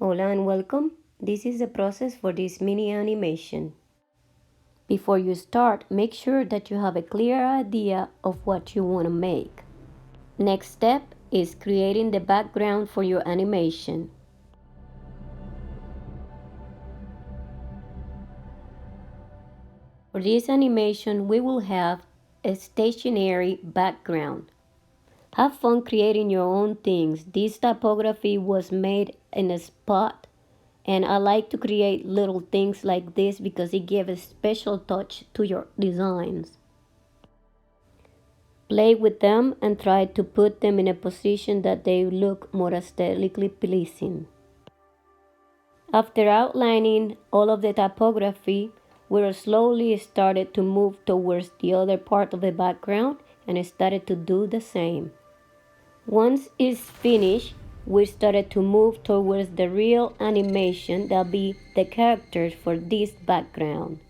Hola and welcome. This is the process for this mini animation. Before you start, make sure that you have a clear idea of what you want to make. Next step is creating the background for your animation. For this animation, we will have a stationary background. Have fun creating your own things. This typography was made in a spot, and I like to create little things like this because it gives a special touch to your designs. Play with them and try to put them in a position that they look more aesthetically pleasing. After outlining all of the typography, we slowly started to move towards the other part of the background and started to do the same. Once it's finished, we started to move towards the real animation that'll be the characters for this background.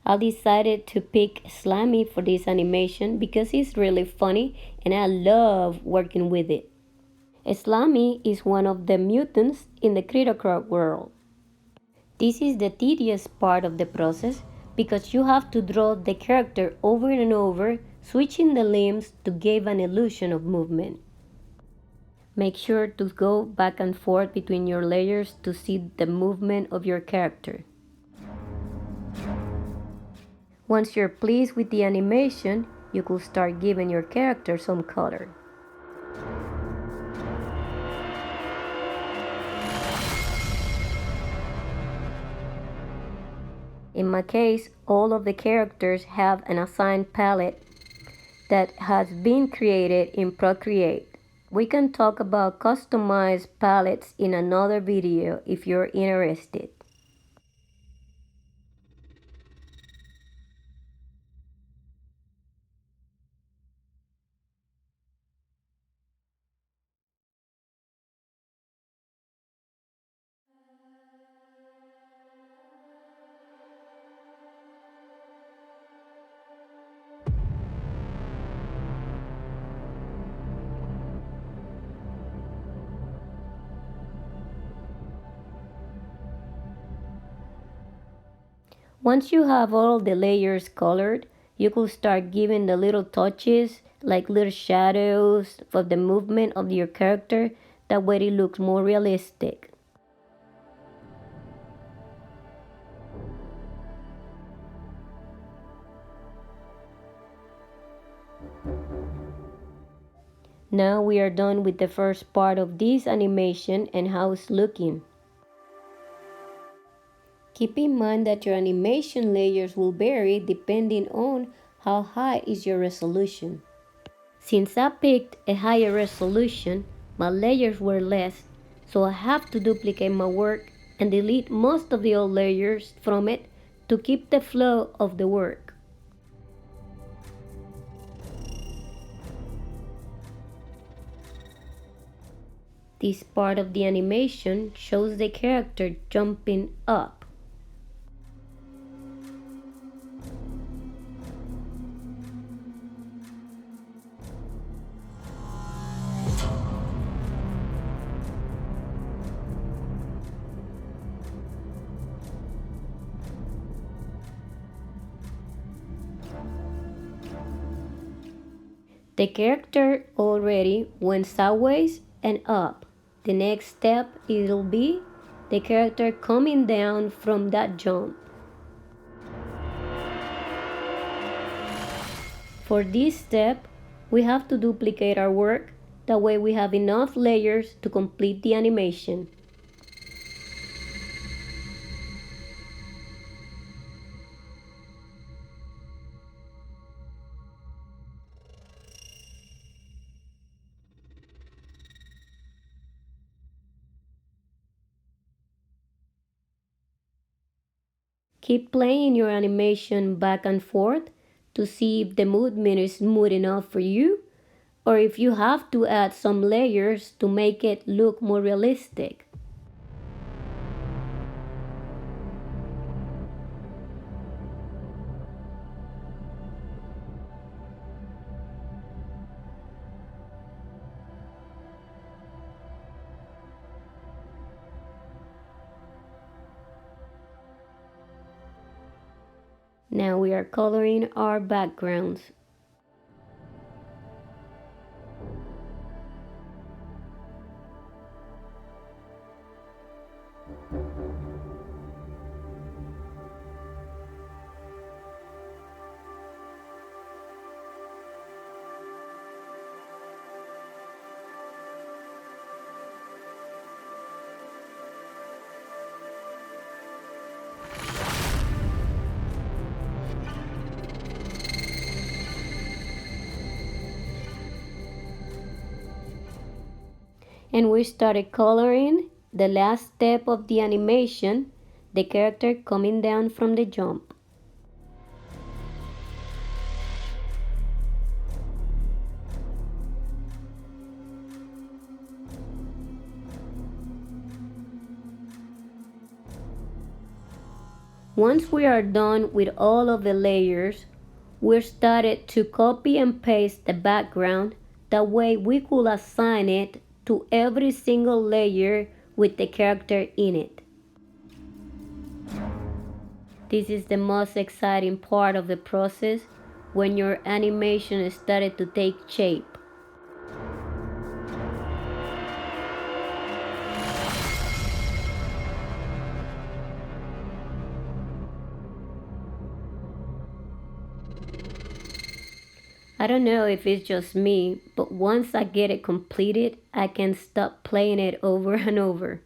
I decided to pick Slimy for this animation because he's really funny and I love working with it. Slimy is one of the mutants in the Crittercrat world. This is the tedious part of the process because you have to draw the character over and over, switching the limbs to give an illusion of movement. Make sure to go back and forth between your layers to see the movement of your character. Once you're pleased with the animation, you could start giving your character some color. In my case, all of the characters have an assigned palette that has been created in Procreate. We can talk about customized palettes in another video if you're interested. Once you have all the layers colored, you could start giving the little touches, like little shadows for the movement of your character. That way it looks more realistic. Now we are done with the first part of this animation and how it's looking. Keep in mind that your animation layers will vary depending on how high is your resolution. Since I picked a higher resolution, my layers were less, so I have to duplicate my work and delete most of the old layers from it to keep the flow of the work. This part of the animation shows the character jumping up. The character already went sideways and up. The next step it'll be the character coming down from that jump. For this step, we have to duplicate our work, that way we have enough layers to complete the animation. Keep playing your animation back and forth to see if the movement is smooth enough for you, or if you have to add some layers to make it look more realistic. Now we are coloring our backgrounds. And we started coloring the last step of the animation, the character coming down from the jump. Once we are done with all of the layers, we started to copy and paste the background. That way we could assign it to every single layer with the character in it. This is the most exciting part of the process, when your animation started to take shape. I don't know if it's just me, but once I get it completed, I can't stop playing it over and over.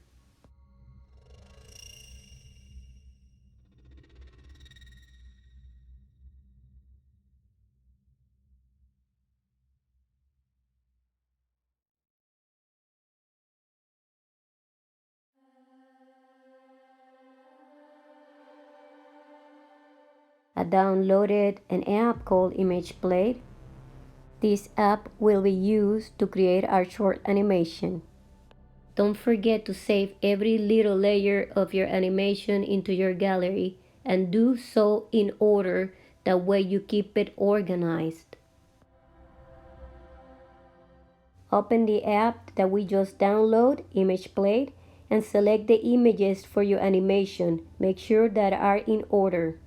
I downloaded an app called ImageBlade. This app will be used to create our short animation. Don't forget to save every little layer of your animation into your gallery, and do so in order, that way you keep it organized. Open the app that we just downloaded, ImageBlade, and select the images for your animation. Make sure that are in order.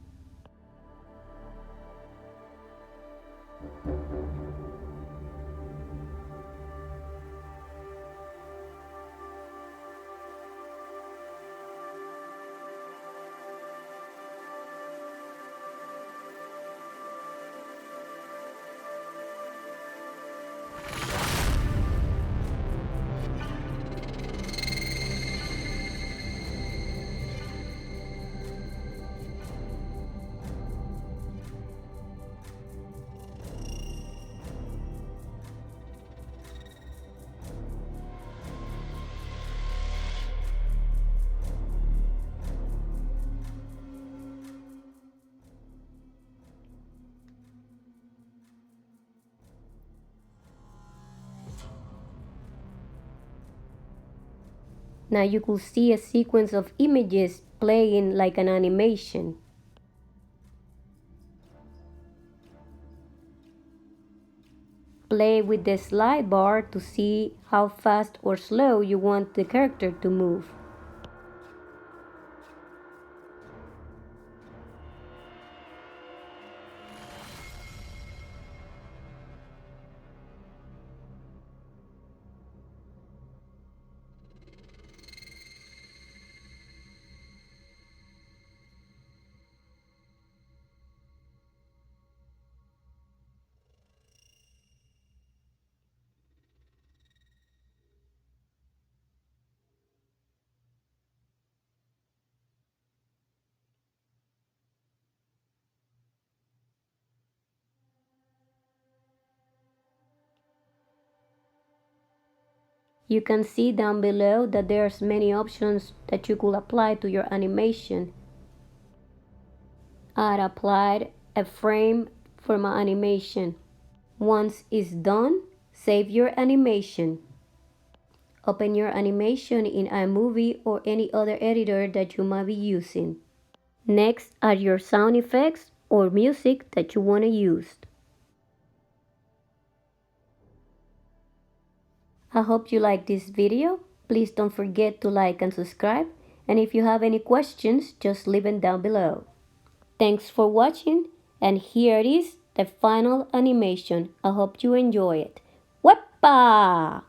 Now you could see a sequence of images playing like an animation. Play with the slide bar to see how fast or slow you want the character to move. You can see down below that there's many options that you could apply to your animation. I applied a frame for my animation. Once it's done, save your animation. Open your animation in iMovie or any other editor that you might be using. Next are your sound effects or music that you want to use. I hope you like this video. Please don't forget to like and subscribe. And if you have any questions, just leave them down below. Thanks for watching, and here it is, the final animation. I hope you enjoy it. Wepa!